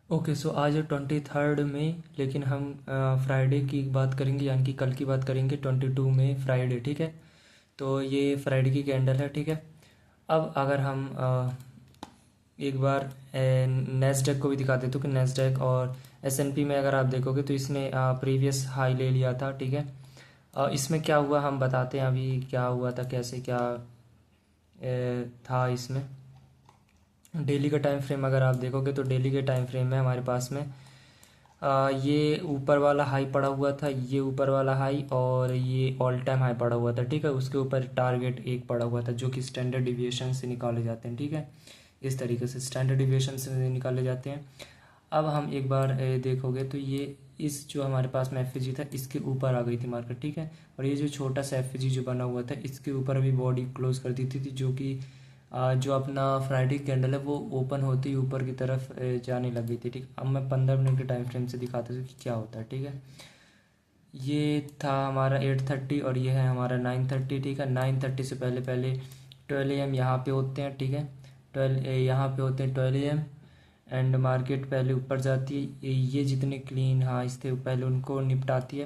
Okay, सो आज है 23 मई, लेकिन हम फ्राइडे की बात करेंगे, यानी कि कल की बात करेंगे। 22 मई फ्राइडे, ठीक है। तो ये फ्राइडे की कैंडल है, ठीक है। अब अगर हम एक बार नेस्डेक को भी दिखा देते हो कि नेस्डेक और एसएनपी में अगर आप देखोगे तो इसने प्रीवियस हाई ले लिया था, ठीक है। इसमें क्या हुआ हम बताते हैं, अभी क्या हुआ था, कैसे क्या था इसमें। डेली का टाइम फ्रेम अगर आप देखोगे तो डेली के टाइम फ्रेम में हमारे पास में ये ऊपर वाला हाई पड़ा हुआ था, ये ऊपर वाला हाई और ये ऑल टाइम हाई पड़ा हुआ था, ठीक है। उसके ऊपर टारगेट एक पड़ा हुआ था जो कि स्टैंडर्ड डिविएशन से निकाले जाते हैं, ठीक है। इस तरीके से स्टैंडर्ड डिविएशन से निकाले जाते हैं। अब हम एक बार देखोगे तो ये इस जो हमारे पास में एफ था इसके ऊपर आ गई थी मार्केट, ठीक है। और ये जो छोटा सा एफ जो बना हुआ था इसके ऊपर अभी बॉडी क्लोज कर दी थी, जो कि जो अपना फ्राइडे कैंडल है वो ओपन होते ही ऊपर की तरफ जाने लग गई थी, ठीक। अब मैं 15 मिनट के टाइम फ्रेम से दिखाता हूँ कि क्या होता है, ठीक है। ये था हमारा 8:30 और ये है हमारा 9:30, ठीक है। 9:30 से पहले पहले 12 AM यहाँ पे होते हैं, ठीक है। 12 यहाँ पे होते हैं 12 AM। एंड मार्केट पहले ऊपर जाती है, ये जितने क्लीन हाइस थे पहले उनको निपटाती है,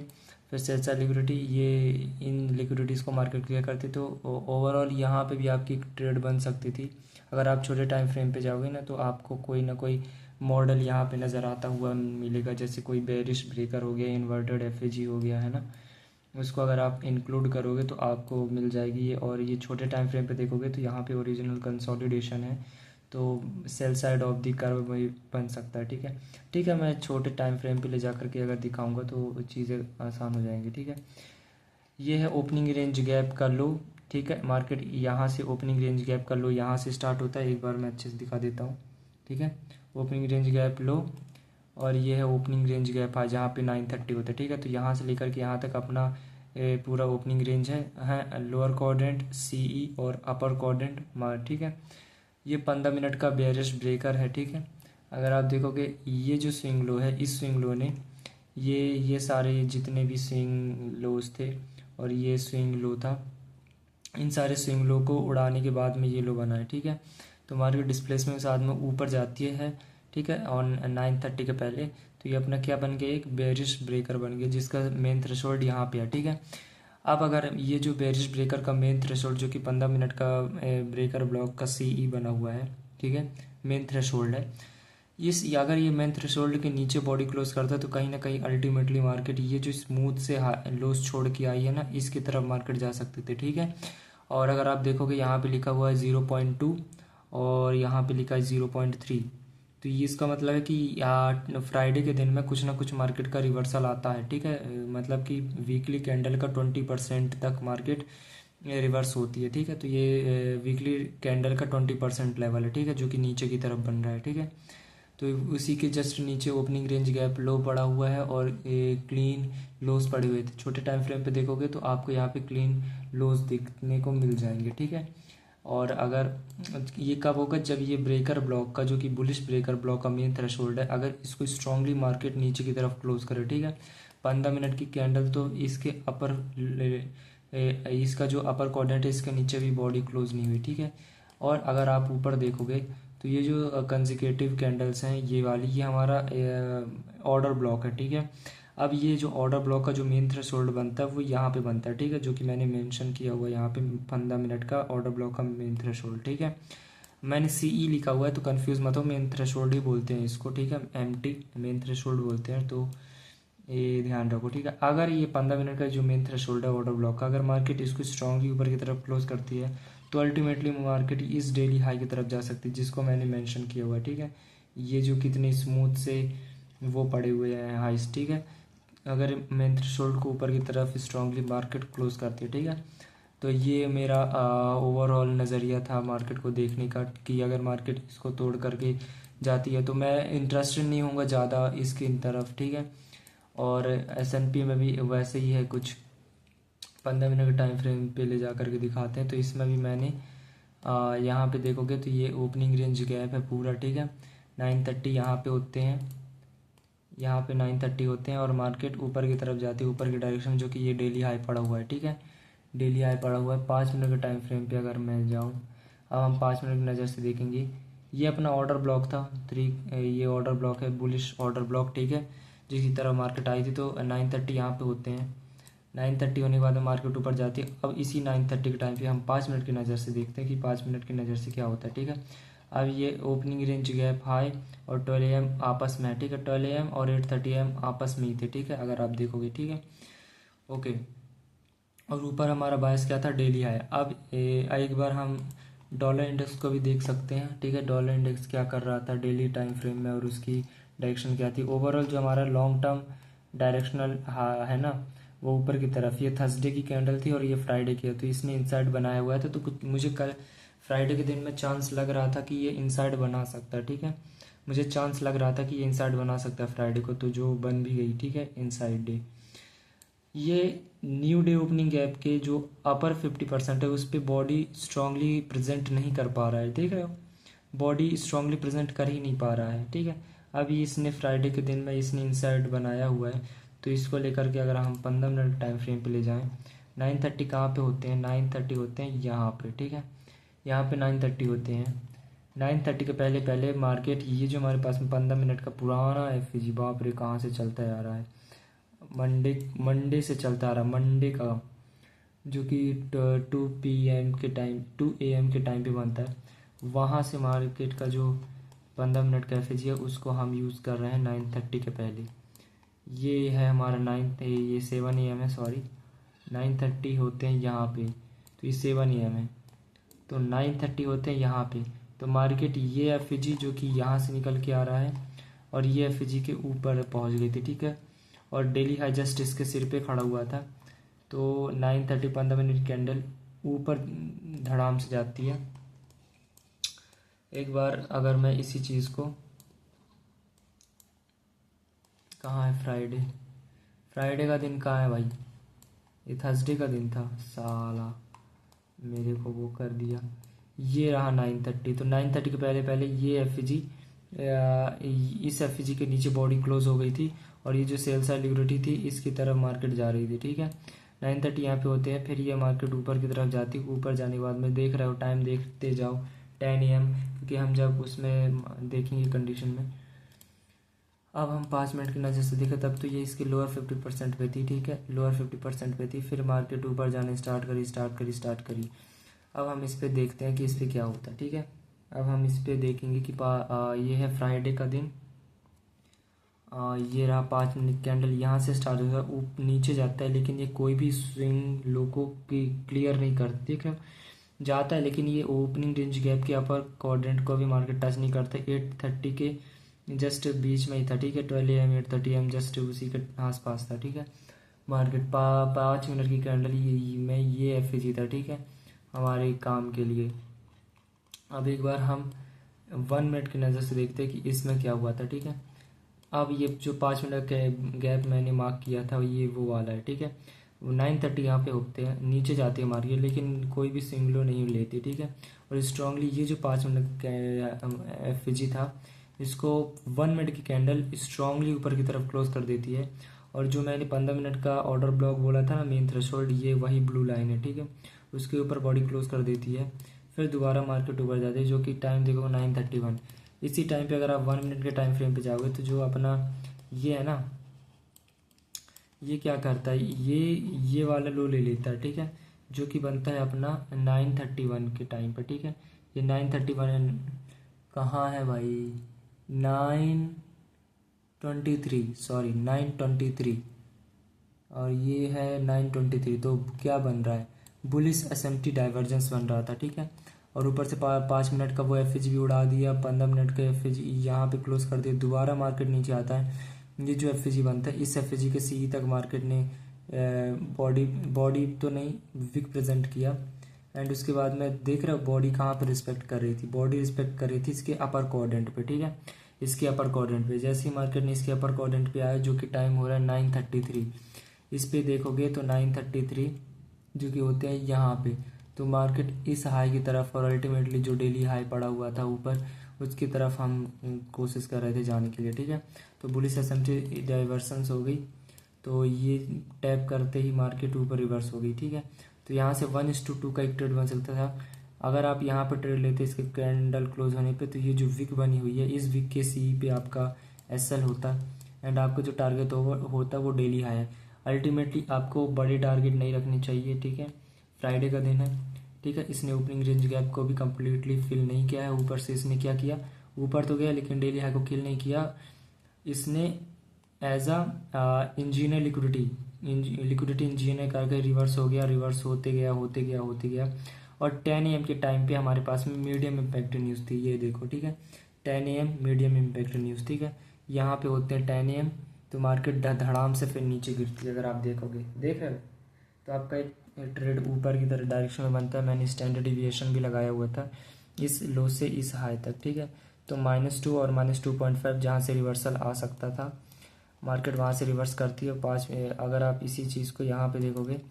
फिर सेल्स लिक्विडिटी, ये इन लिक्विडिटीज़ को मार्केट क्लियर करती। तो ओवरऑल यहाँ पे भी आपकी ट्रेड बन सकती थी अगर आप छोटे टाइम फ्रेम पे जाओगे ना, तो आपको कोई ना कोई मॉडल यहाँ पे नज़र आता हुआ मिलेगा, जैसे कोई बेरिश ब्रेकर हो गया, इन्वर्टेड एफएजी हो गया, है ना। उसको अगर आप इंक्लूड करोगे तो आपको मिल जाएगी ये। और ये छोटे टाइम फ्रेम पे देखोगे तो यहाँ पे ओरिजिनल कंसोलिडेशन है, तो sell side of the curve भी बन सकता है, ठीक है। ठीक है, मैं छोटे टाइम फ्रेम पे ले जा करके अगर दिखाऊंगा तो चीज़ें आसान हो जाएंगी, ठीक है। ये है ओपनिंग रेंज गैप का लो, ठीक है। मार्केट यहाँ से ओपनिंग रेंज गैप का लो यहाँ से स्टार्ट होता है, एक बार मैं अच्छे से दिखा देता हूँ, ठीक है। ओपनिंग रेंज गैप लो और ये है ओपनिंग रेंज गैप है जहाँ पे 9:30 होता है, ठीक है। तो यहाँ से लेकर के यहाँ तक अपना पूरा ओपनिंग रेंज है लोअर क्वाड्रेंट सीई और अपर क्वाड्रेंट मार, ठीक है। ये 15 मिनट का बेयरिश ब्रेकर है, ठीक है। अगर आप देखोगे ये जो स्विंग लो है, इस स्विंग लो ने ये सारे जितने भी स्विंग लोज थे और ये स्विंग लो था, इन सारे स्विंग लो को उड़ाने के बाद में ये लो बना है, ठीक है। तो मार्केट डिस्प्लेसमेंट के साथ में ऊपर जाती है, ठीक है। और 9:30 के पहले तो ये अपना क्या बन गया, एक बेरिश ब्रेकर बन गया जिसका मेन थ्रेशोल्ड यहाँ पे है, ठीक है। अब अगर ये जो बेरिश ब्रेकर का मेन थ्रेशोल्ड जो कि 15 मिनट का ब्रेकर ब्लॉक का सीई बना हुआ है, ठीक है, मेन थ्रेशोल्ड है, इस अगर ये मेन थ्रेशोल्ड के नीचे बॉडी क्लोज करता है तो कहीं ना कहीं अल्टीमेटली मार्केट ये जो स्मूथ से लोस छोड़ के आई है ना, इसकी तरफ मार्केट जा सकते थे, ठीक है। और अगर आप देखोगे यहाँ पे लिखा हुआ है 0.2 और यहाँ पे लिखा है 0.3, तो ये इसका मतलब है कि फ्राइडे के दिन में कुछ ना कुछ मार्केट का रिवर्सल आता है, ठीक है। मतलब कि वीकली कैंडल का 20% तक मार्केट रिवर्स होती है, ठीक है। तो ये वीकली कैंडल का 20% लेवल है, ठीक है, जो कि नीचे की तरफ बन रहा है, ठीक है। तो उसी के जस्ट नीचे ओपनिंग रेंज गैप लो पड़ा हुआ है और क्लीन लोज पड़े हुए थे। छोटे टाइम फ्रेम पे देखोगे तो आपको यहाँ पे क्लीन लोज दिखने को मिल जाएंगे, ठीक है। और अगर ये कब होगा, जब ये ब्रेकर ब्लॉक का जो कि बुलिश ब्रेकर ब्लॉक का मेन थ्रेशोल्ड है, अगर इसको स्ट्रांगली मार्केट नीचे की तरफ क्लोज करे, ठीक है। 15 मिनट की कैंडल तो इसके अपर इसका जो अपर क्वाड्रेंट है इसके नीचे भी बॉडी क्लोज नहीं हुई, ठीक है। और अगर आप ऊपर देखोगे तो ये जो कंजिक्यूटिव कैंडल्स हैं ये वाली, ये हमारा ऑर्डर ब्लॉक है, ठीक है। अब ये जो ऑर्डर ब्लॉक का जो मेन थ्रेशोल्ड बनता है वो यहाँ पे बनता है, ठीक है, जो कि मैंने मेंशन किया हुआ है यहाँ पे 15 मिनट का ऑर्डर ब्लॉक का मेन थ्रेशोल्ड, ठीक है। मैंने सीई लिखा हुआ है तो कंफ्यूज मत हो, मेन थ्रेशोल्ड ही बोलते हैं इसको, ठीक है। एमटी मेन थ्रेशोल्ड बोलते हैं, तो ये ध्यान रखो, ठीक है। अगर ये 15 मिनट का जो मेन थ्रेशोल्ड है ऑर्डर ब्लॉक का, अगर मार्केट इसको स्ट्रांगली ऊपर की तरफ क्लोज करती है तो अल्टीमेटली मार्केट इस डेली हाई की तरफ जा सकती है जिसको मैंने मेंशन किया हुआ है, ठीक है। ये जो कितने स्मूथ से वो पड़े हुए हैं हाइस, ठीक है। अगर मेन थ्रेशोल्ड को ऊपर की तरफ स्ट्रांगली मार्केट क्लोज करती है, ठीक है। तो ये मेरा ओवरऑल नज़रिया था मार्केट को देखने का कि अगर मार्केट इसको तोड़ करके जाती है तो मैं इंटरेस्टेड नहीं होऊंगा ज़्यादा इसकी तरफ, ठीक है। और एसएनपी में भी वैसे ही है कुछ, 15 मिनट के टाइम फ्रेम पे ले जा करके दिखाते हैं। तो इसमें भी मैंने यहाँ पे देखोगे तो ये ओपनिंग रेंज गैप है पूरा, ठीक है। 9:30 यहाँ पे होते हैं, यहाँ पे 9:30 होते हैं और मार्केट ऊपर की तरफ जाती है, ऊपर की डायरेक्शन, जो कि ये डेली हाई पड़ा हुआ है, ठीक है। डेली हाई पड़ा हुआ है 5 मिनट के टाइम फ्रेम पे अगर मैं जाऊँ। अब हम 5 मिनट की नज़र से देखेंगे ये अपना ऑर्डर ब्लॉक था ये ऑर्डर ब्लॉक है, बुलिश ऑर्डर ब्लॉक, ठीक है, जिसकी तरह मार्केट आई थी। तो 9:30 यहाँ पे होते हैं, 9:30 होने के बाद में मार्केट ऊपर जाती है। अब इसी 9:30 के टाइम पे हम 5 मिनट की नज़र से देखते हैं कि 5 मिनट की नज़र से क्या होता है, ठीक है। अब ये ओपनिंग रेंज गैप हाई और 12 AM आपस में है, ठीक है, 12 AM और 8:30 AM आपस में ही थे, ठीक है, अगर आप देखोगे, ठीक है, ओके। और ऊपर हमारा बायस क्या था, डेली हाई। अब एक बार हम डॉलर इंडेक्स को भी देख सकते हैं, ठीक है, डॉलर इंडेक्स क्या कर रहा था डेली टाइम फ्रेम में और उसकी डायरेक्शन क्या थी। ओवरऑल जो हमारा लॉन्ग टर्म डायरेक्शनल है ना, वो ऊपर की तरफ, ये थर्सडे की कैंडल थी और ये फ्राइडे की है, तो इसने इनसाइड बनाया हुआ था। तो कुछ मुझे कल फ्राइडे के दिन में चांस लग रहा था कि ये इनसाइड बना सकता है, ठीक है, मुझे चांस लग रहा था कि ये इनसाइड बना सकता है फ्राइडे को, तो जो बन भी गई, ठीक है, इनसाइड डे। ये न्यू डे ओपनिंग गैप के जो अपर 50% है उस पर बॉडी स्ट्रांगली प्रेजेंट नहीं कर पा रहा है, देख रहे हो, बॉडी स्ट्रांगली प्रेजेंट कर ही नहीं पा रहा है, ठीक है। अभी इसने फ्राइडे के दिन में इसने इंसर्ट बनाया हुआ है, तो इसको लेकर के अगर हम 15 मिनट टाइम फ्रेम पे ले जाएं, 9:30 कहाँ पे होते हैं, 9:30 होते हैं यहाँ पे, ठीक है, यहाँ पे 9:30 होते हैं। 9:30 के पहले पहले मार्केट, ये जो हमारे पास में 15 मिनट का पुराना FVG, बाप रे कहाँ से चलता आ रहा है, मंडे से चलता आ रहा, मंडे का, जो कि 2 AM के टाइम पे बनता है, वहाँ से मार्केट का जो 15 मिनट का FVG है उसको हम यूज़ कर रहे हैं 9:30 के पहले। ये है हमारा ये 7 AM है, सॉरी, 9:30 होते हैं यहाँ पे, तो ये 7 AM है, तो 9:30 होते हैं यहाँ पे। तो मार्केट ये FVG जो कि यहाँ से निकल के आ रहा है और ये FVG के ऊपर पहुँच गई थी, ठीक है, और डेली हाई जस्ट इसके सिर पे खड़ा हुआ था। तो 9:30 15 मिनट कैंडल ऊपर धड़ाम से जाती है। एक बार अगर मैं इसी चीज़ को, कहाँ है फ्राइडे, फ्राइडे का दिन कहाँ है भाई, ये थर्सडे का दिन था, साला मेरे को वो कर दिया, ये रहा 9:30। तो 9:30 के पहले पहले ये FVG, इस FVG के नीचे बॉडी क्लोज हो गई थी और ये जो सेल साइड लिक्विडिटी थी इसकी तरफ मार्केट जा रही थी, ठीक है। 9:30 यहाँ पे होते हैं, फिर ये मार्केट ऊपर की तरफ जाती है, ऊपर जाने के बाद में देख रहे हो, टाइम देखते जाओ, 10 AM, क्योंकि हम जब उसमें देखेंगे कंडीशन में। अब हम 5 मिनट की नज़र से देखें तब तो ये इसके लोअर 50% पे थी, ठीक है, लोअर 50% पे थी, फिर मार्केट ऊपर जाने स्टार्ट करी। अब हम इस पर देखते हैं कि इस पर क्या होता है, ठीक है। अब हम इस पर देखेंगे कि ये है फ्राइडे का दिन, ये रहा 5 मिनट कैंडल, यहाँ से स्टार्ट होता है, नीचे जाता है, लेकिन ये कोई भी स्विंग लो को क्लियर नहीं करता, ठीक है, जाता है, लेकिन ये ओपनिंग रेंज गैप के अपर क्वाड्रेंट को भी मार्केट टच नहीं करता। 8:30 के जस्ट बीच में ही था, ठीक है, 12 AM 8:30 AM जस्ट उसी के आसपास था, ठीक है। मार्केट 5 मिनट की कैंडल में ये FVG था, ठीक है, हमारे काम के लिए। अब एक बार हम 1 मिनट की नज़र से देखते हैं कि इसमें क्या हुआ था, ठीक है। अब ये जो 5 मिनट का गैप मैंने मार्क किया था ये वो वाला है, ठीक है, 9:30 यहाँ पे होते हैं, नीचे जाते हैं मार्केट, लेकिन कोई भी सिंगलो नहीं लेती, ठीक है। और स्ट्रांगली ये जो 5 मिनट का FVG था इसको 1 मिनट की कैंडल स्ट्रांगली ऊपर की तरफ क्लोज कर देती है। और जो मैंने 15 मिनट का ऑर्डर ब्लॉक बोला था ना, मेन थ्रेशोल्ड, ये वही ब्लू लाइन है, ठीक है, उसके ऊपर बॉडी क्लोज कर देती है, फिर दोबारा मार्केट ऊपर जाती है, जो कि टाइम देखो 9:31। इसी टाइम पे अगर आप 1 मिनट के टाइम फ्रेम पे जाओगे तो जो अपना ये है ना, ये क्या करता है, ये वाला लो ले लेता है, ठीक है, जो कि बनता है अपना 9:31 के टाइम पे, ठीक है। ये 9:31 कहाँ है भाई, 9:23, सॉरी 9:23, और ये है 9:23। तो क्या बन रहा है, बुलिश SMT डाइवर्जेंस बन रहा था, ठीक है, और ऊपर से 5 मिनट का वो FVG भी उड़ा दिया, 15 मिनट का FVG यहाँ पे क्लोज कर दिया, दोबारा मार्केट नीचे आता है। ये जो FVG बनता है इस FVG के CE तक मार्केट ने बॉडी तो नहीं विक प्रेजेंट किया, एंड उसके बाद में देख रहा हूँ बॉडी कहाँ पर रिस्पेक्ट कर रही थी, बॉडी रिस्पेक्ट कर रही थी इसके अपर क्वाड्रेंट पे, ठीक है, इसके अपर क्वाड्रेंट पे। जैसे ही मार्केट ने इसके अपर क्वाड्रेंट पे आया, जो कि टाइम हो रहा है 9:33, इस पे देखोगे तो 9:33 जो कि होते हैं यहाँ पे, तो मार्केट इस हाई की तरफ और अल्टीमेटली जो डेली हाई पड़ा हुआ था ऊपर उसकी तरफ हम कोशिश कर रहे थे जाने के लिए, ठीक है। तो बुलिश SMT डाइवर्सन्स हो गई, तो ये टैप करते ही मार्केट ऊपर रिवर्स हो गई, ठीक है। तो यहाँ से 1:2 का एक ट्रेड बन सकता था। अगर आप यहाँ पे ट्रेड लेते इसके कैंडल क्लोज होने पे, तो ये जो विक बनी हुई है इस विक के सी पे आपका एसएल होता है एंड आपका जो टारगेट होता है वो डेली हाई है। अल्टीमेटली आपको बड़े टारगेट नहीं रखने चाहिए, ठीक है। फ्राइडे का दिन है, ठीक है। इसने ओपनिंग रेंज गैप को भी कम्प्लीटली फिल नहीं किया है। ऊपर से इसने क्या किया, ऊपर तो गया लेकिन डेली हाई को किल नहीं किया इसने। As a engineer liquidity engineer करके रिवर्स हो गया, रिवर्स होते गया और 10 AM के टाइम पे हमारे पास में मीडियम इम्पैक्ट न्यूज़ थी, ये देखो, ठीक है। 10 AM मीडियम इम्पैक्ट न्यूज़, ठीक है। यहाँ पे होते हैं 10 AM, तो मार्केट धड़ाम से फिर नीचे गिरती है। अगर आप देखोगे, देख रहे हो, तो आपका एक ट्रेड ऊपर की तरफ डायरेक्शन में बनता है। मैंने स्टैंडर्ड डिविएशन भी लगाया हुआ था इस लो से इस हाई तक, ठीक है। तो -2 और -2.5 जहाँ से रिवर्सल आ सकता था, मार्केट वहाँ से रिवर्स करती है। अगर आप इसी चीज़ को यहाँ पे देखोगे,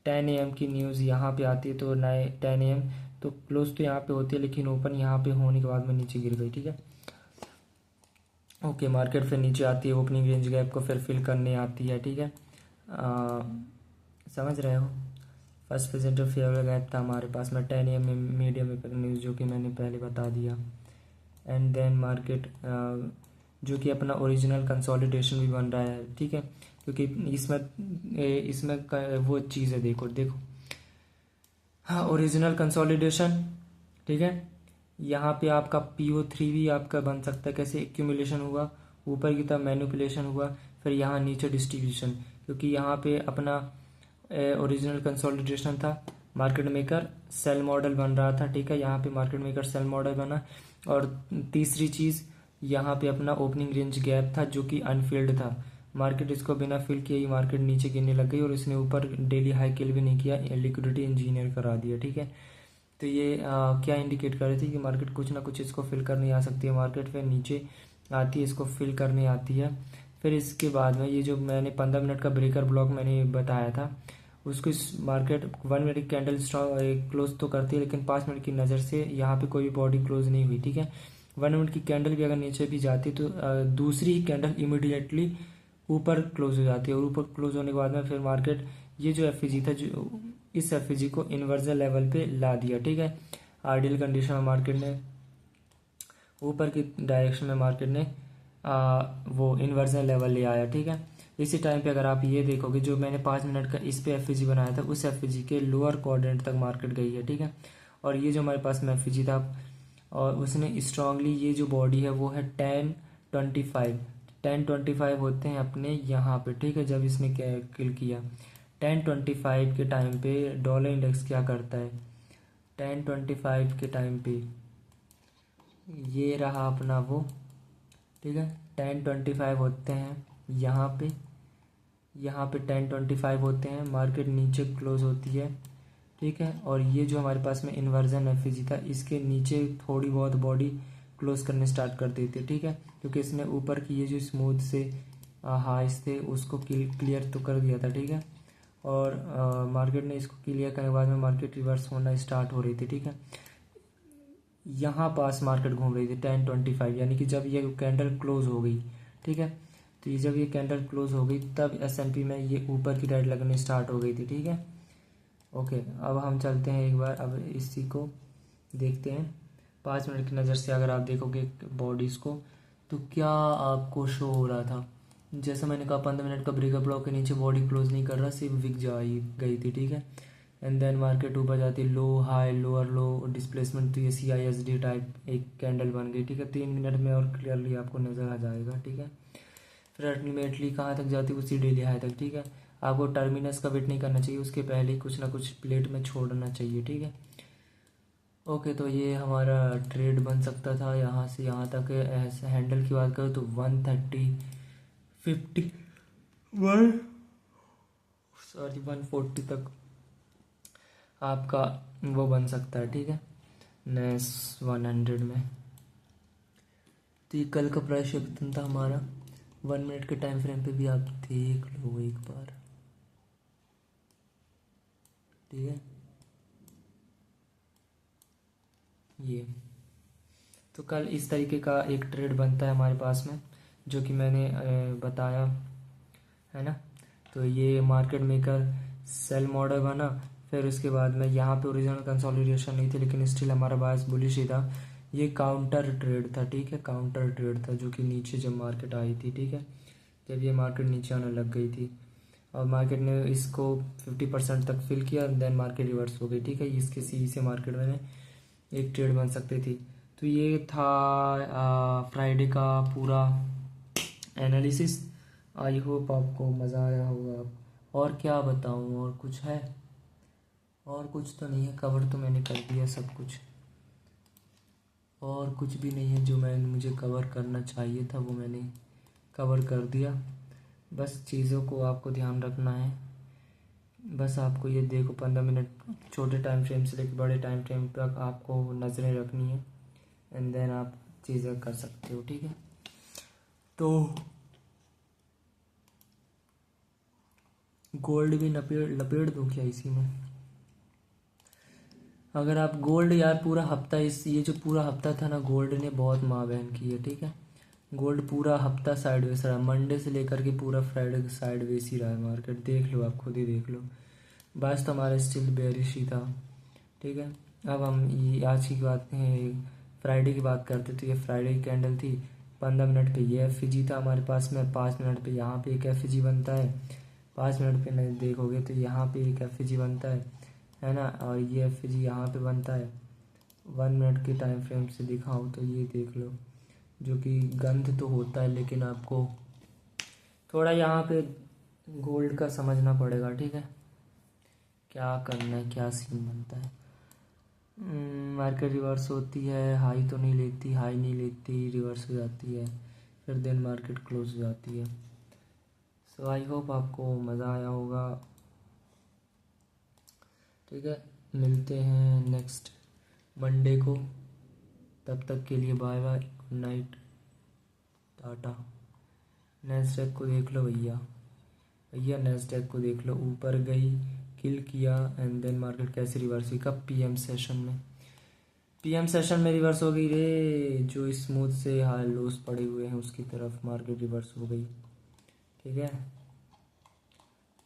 10 AM की न्यूज़ यहाँ पे आती है, तो नए 10 AM तो क्लोज तो यहाँ पे होती है लेकिन ओपन यहाँ पे होने के बाद में नीचे गिर गई, ठीक है। ओके, मार्केट फिर नीचे आती है, ओपनिंग रेंज गैप को फिर फिल करने आती है, ठीक है। समझ रहे हो। फर्स्ट प्रेजेंटर फेवर गैप था हमारे पास में 10 AM में मीडियम न्यूज़, जो कि मैंने पहले बता दिया। एंड देन मार्केट जो कि अपना ओरिजिनल कंसोलिडेशन भी बन रहा है, ठीक है। क्योंकि इसमें वो चीज़ है, देखो हाँ, ओरिजिनल कंसोलिडेशन, ठीक है। यहाँ पे आपका PO3 भी आपका बन सकता है। कैसे एक्यूमुलेशन हुआ, ऊपर की तरफ मैनिपुलेशन हुआ, फिर यहाँ नीचे डिस्ट्रीब्यूशन, क्योंकि यहाँ पे अपना ओरिजिनल कंसोलिडेशन था, मार्केट मेकर सेल मॉडल बन रहा था, ठीक है। यहाँ पे मार्केट मेकर सेल मॉडल बना। और तीसरी चीज़, यहाँ पे अपना ओपनिंग रेंज गैप था जो कि अनफिल्ड था। मार्केट इसको बिना फिल किए ही मार्केट नीचे गिरने लग गई और इसने ऊपर डेली हाई किल भी नहीं किया, लिक्विडिटी इंजीनियर करा दिया, ठीक है। तो ये क्या इंडिकेट कर रही थी कि मार्केट कुछ ना कुछ इसको फिल करने आ सकती है। मार्केट फिर नीचे आती है, इसको फिल करने आती है। फिर इसके बाद में ये जो मैंने 15 मिनट का ब्रेकर ब्लॉक मैंने बताया था, उसको इस मार्केट 1 मिनट की कैंडल स्ट्रॉन्ग क्लोज तो करती है लेकिन 5 मिनट की नज़र से यहाँ पे कोई भी बॉडी क्लोज नहीं हुई, ठीक है। 1 मिनट की कैंडल भी अगर नीचे भी जाती तो दूसरी ही कैंडल इमीडिएटली ऊपर क्लोज हो जाती है और ऊपर क्लोज होने के बाद में फिर मार्केट ये जो एफईजी था, जो इस एफईजी को इन्वर्जन लेवल पे ला दिया, ठीक है। आइडियल कंडीशन में मार्केट ने ऊपर की डायरेक्शन में मार्केट ने वो इन्वर्जन लेवल ले आया, ठीक है। इसी टाइम पे अगर आप ये देखोगे, जो मैंने 5 मिनट का इस पे एफईजी बनाया था, उस एफईजी के लोअर क्वाड्रेंट तक मार्केट गई है, ठीक है। और ये जो हमारे पास में एफईजी था और उसने स्ट्रांगली, ये जो बॉडी है वो है 1025 होते हैं अपने यहाँ पे, ठीक है। जब इसने किल किया 1025 के टाइम पे डॉलर इंडेक्स क्या करता है, 1025 के टाइम पे ये रहा अपना वो, ठीक है। 1025 होते हैं यहाँ पे 1025 होते हैं, मार्केट नीचे क्लोज होती है, ठीक है। और ये जो हमारे पास में इन्वर्जन एफईजी था, इसके नीचे थोड़ी बहुत बॉडी क्लोज करने स्टार्ट कर देती है, ठीक है। क्योंकि इसने ऊपर की ये जो स्मूथ से हाइस थे उसको क्लियर तो कर दिया था, ठीक है। और मार्केट ने इसको क्लियर करने के बाद में मार्केट रिवर्स होना स्टार्ट हो रही थी, ठीक है। यहाँ पास मार्केट घूम रही थी 1025, यानी कि जब ये कैंडल क्लोज हो गई, ठीक है। तो ये जब ये कैंडल क्लोज हो गई तब S&P में ये ऊपर की रेड लगनी स्टार्ट हो गई थी, ठीक है। ओके, अब हम चलते हैं एक बार, अब इसी को देखते हैं 5 मिनट की नज़र से। अगर आप देखोगे बॉडीज़ को तो क्या आपको शो हो रहा था, जैसे मैंने कहा 15 मिनट का ब्रेकअप ब्लॉक के नीचे बॉडी क्लोज नहीं कर रहा, सिर्फ विक जा गई थी, ठीक है। एंड देन मार्केट ऊपर जाती, लो हाई लोअर लो डिस्प्लेसमेंट, तो ये CISD टाइप एक कैंडल बन गई, ठीक है। 3 मिनट में और क्लियरली आपको नज़र आ जाएगा, ठीक है। फिर अल्टीमेटली कहाँ तक जाती है, उसी डेली हाई तक, ठीक है। आपको टर्मिनस का वेट नहीं करना चाहिए, उसके पहले ही कुछ ना कुछ प्लेट में छोड़ना चाहिए, ठीक है। ओके, तो ये हमारा ट्रेड बन सकता था यहाँ से यहाँ तक। ऐसे हैंडल की बात करें तो 140 तक आपका वो बन सकता है, ठीक है, नेस 100 में। तो ये कल का प्राइस एक्शन था हमारा 1 मिनट के टाइम फ्रेम पे भी आप देख लो एक बार, ठीक है। ये तो कल इस तरीके का एक ट्रेड बनता है हमारे पास में, जो कि मैंने बताया है ना। तो ये मार्केट मेकर सेल मॉडल बना, फिर उसके बाद में यहाँ पे ओरिजिनल कंसोलिडेशन नहीं थी, लेकिन स्टिल हमारा बायस बुलिश ही था। ये काउंटर ट्रेड था, ठीक है, काउंटर ट्रेड था, जो कि नीचे जब मार्केट आई थी, ठीक है, जब ये मार्केट नीचे आने लग गई थी और मार्केट ने इसको 50% तक फिल किया, देन मार्केट रिवर्स हो गई, ठीक है। इसके सी से मार्केट में एक ट्रेड बन सकती थी। तो ये था फ्राइडे का पूरा एनालिसिस। आई होप आपको मज़ा आया होगा। और क्या बताऊँ, और कुछ है? और कुछ तो नहीं है, कवर तो मैंने कर दिया सब कुछ, और कुछ भी नहीं है जो मुझे कवर करना चाहिए था वो मैंने कवर कर दिया। बस चीज़ों को आपको ध्यान रखना है। बस आपको ये देखो 15 मिनट छोटे टाइम फ्रेम से लेकर बड़े टाइम फ्रेम तक आपको नज़रें रखनी है, एंड देन आप चीज़ें कर सकते हो, ठीक है। तो गोल्ड भी लपेट दूँ क्या इसी में? अगर आप गोल्ड यार पूरा हफ्ता ये जो पूरा हफ्ता था ना, गोल्ड ने बहुत माँ बहन की है, ठीक है। गोल्ड पूरा हफ्ता साइडवेज रहा, मंडे से लेकर के पूरा फ्राइडे साइडवेज ही रहा है मार्केट, देख लो, आप खुद ही देख लो। बस तो हमारा स्टिल बेरिश ही था, ठीक है। अब हम ये आज की बात फ्राइडे की बात करते, तो ये फ्राइडे की कैंडल थी। 15 मिनट पे ये एफ था हमारे पास में, 5 मिनट पे यहाँ पे एक एफ बनता है, 5 मिनट पे नहीं देखोगे तो यहाँ पे एक एफ बनता है ना, और ये एफ यहाँ पे बनता है। 1 मिनट के टाइम फ्रेम से दिखाऊँ तो ये देख लो, जो कि गंध तो होता है, लेकिन आपको थोड़ा यहाँ पे गोल्ड का समझना पड़ेगा, ठीक है, क्या करना है, क्या सीन बनता है। मार्केट रिवर्स होती है, हाई तो नहीं लेती, हाई नहीं लेती, रिवर्स हो जाती है, फिर देन मार्केट क्लोज हो जाती है। सो आई होप आपको मज़ा आया होगा, ठीक है। मिलते हैं नेक्स्ट मंडे को, तब तक के लिए bye bye, good night, tata. Nasdaq को देख लो भैया, भैया नेस्डैक को देख लो, ऊपर गई, किल किया, एंड देन मार्केट कैसे रिवर्स हुई, कब? पीएम सेशन में, पीएम सेशन में रिवर्स हो गई रे, जो स्मूथ से हाई लोस पड़े हुए हैं उसकी तरफ मार्केट रिवर्स हो गई, ठीक है,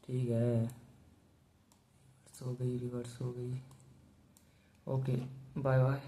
ठीक है, रिवर्स हो गई, रिवर्स हो गई। Okay, bye bye.